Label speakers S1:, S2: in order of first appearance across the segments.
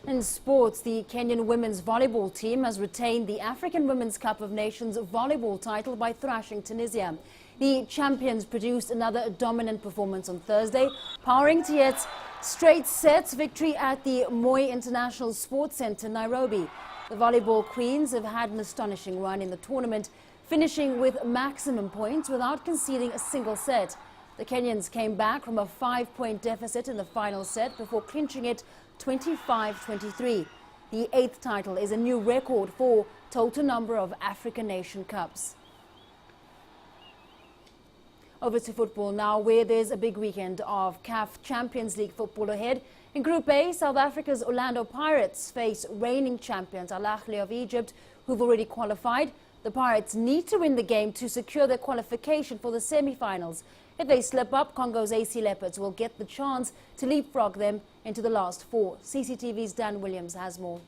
S1: In sports, the Kenyan women's volleyball team has retained the African Women's Cup of Nations volleyball title by thrashing Tunisia. The champions produced another dominant performance on Thursday, powering to yet straight sets victory at the Moi International Sports Centre, Nairobi. The volleyball queens have had an astonishing run in the tournament, finishing with maximum points without conceding a single set. The Kenyans came back from a 5-point deficit in the final set before clinching it 25-23. The 8th title is a new record for total number of African Nation Cups. Over to football now, where there's a big weekend of CAF Champions League football ahead. In Group A, South Africa's Orlando Pirates face reigning champions Al Ahly of Egypt, who've already qualified. The Pirates need to win the game to secure their qualification for the semi-finals. If they slip up, Congo's AC Leopards will get the chance to leapfrog them into the last four. CCTV's Dan Williams has more.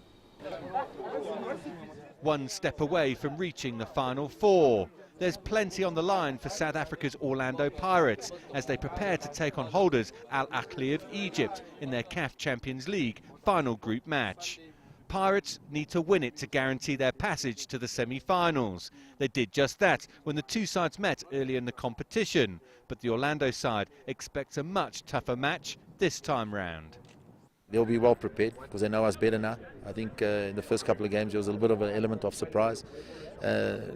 S2: One step away from reaching the final four. There's plenty on the line for South Africa's Orlando Pirates as they prepare to take on holders Al Ahly of Egypt in their CAF Champions League final group match. Pirates need to win it to guarantee their passage to the semi-finals. They did just that when the two sides met early in the competition, but the Orlando side expects a much tougher match this time round.
S3: They'll be well prepared because they know us better now. I think in the first couple of games there was a little bit of an element of surprise.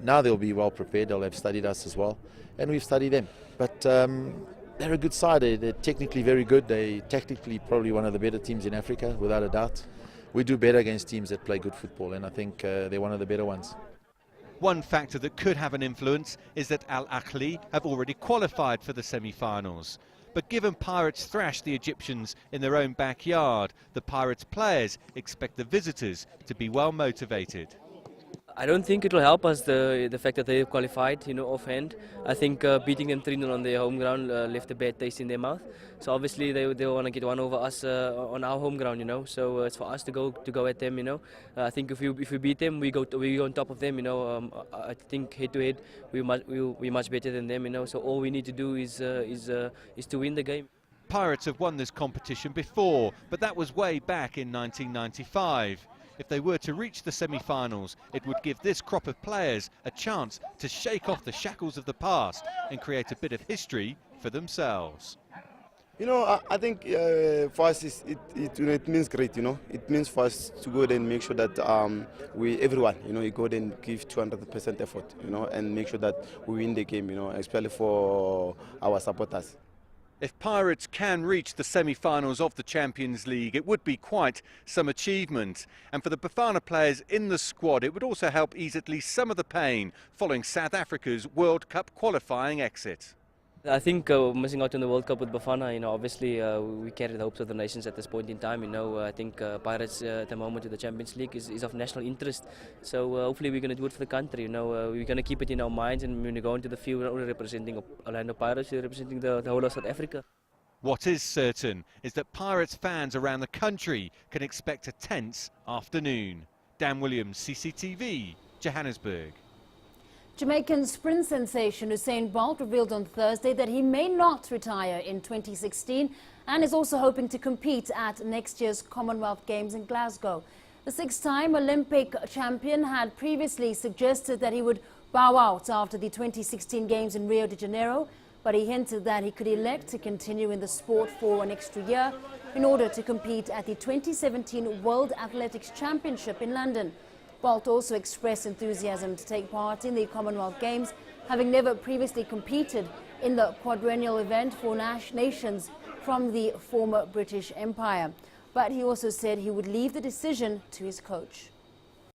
S3: Now they'll be well prepared. They'll have studied us as well, and we've studied them. But they're a good side. They're technically very good. They're tactically probably one of the better teams in Africa, without a doubt. We do better against teams that play good football, and I think they're one of the better ones.
S2: One factor that could have an influence is that Al Ahly have already qualified for the semi-finals. But given Pirates thrashed the Egyptians in their own backyard, the Pirates players expect the visitors to be well motivated.
S4: I don't think it will help us, the fact that they qualified, offhand. I think beating them 3-0 on their home ground left a bad taste in their mouth. So obviously they want to get one over us on our home ground, So it's for us to go at them, I think if we beat them, we go on top of them, I think head to head we're much better than them, So all we need to do is to win the game.
S2: Pirates have won this competition before, but that was way back in 1995. If they were to reach the semi-finals, it would give this crop of players a chance to shake off the shackles of the past and create a bit of history for themselves.
S5: I think for us it means great, It means for us to go there and make sure that everyone, you go there and give 200% effort, and make sure that we win the game, especially for our supporters.
S2: If Pirates can reach the semi-finals of the Champions League, it would be quite some achievement. And for the Bafana players in the squad, it would also help ease at least some of the pain following South Africa's World Cup qualifying exit.
S4: I think missing out on the World Cup with Bafana, obviously we carry the hopes of the nations at this point in time. I think Pirates at the moment in the Champions League is of national interest. So hopefully we're going to do it for the country. We're going to keep it in our minds, and when we go into the field, we're not only representing Orlando Pirates, we're representing the whole of South Africa.
S2: What is certain is that Pirates fans around the country can expect a tense afternoon. Dan Williams, CCTV, Johannesburg.
S1: Jamaican sprint sensation Usain Bolt revealed on Thursday that he may not retire in 2016 and is also hoping to compete at next year's Commonwealth Games in Glasgow. The six-time Olympic champion had previously suggested that he would bow out after the 2016 Games in Rio de Janeiro, but he hinted that he could elect to continue in the sport for an extra year in order to compete at the 2017 World Athletics Championship in London. Bolt also expressed enthusiasm to take part in the Commonwealth Games, having never previously competed in the quadrennial event for nations from the former British Empire. But he also said he would leave the decision to his coach.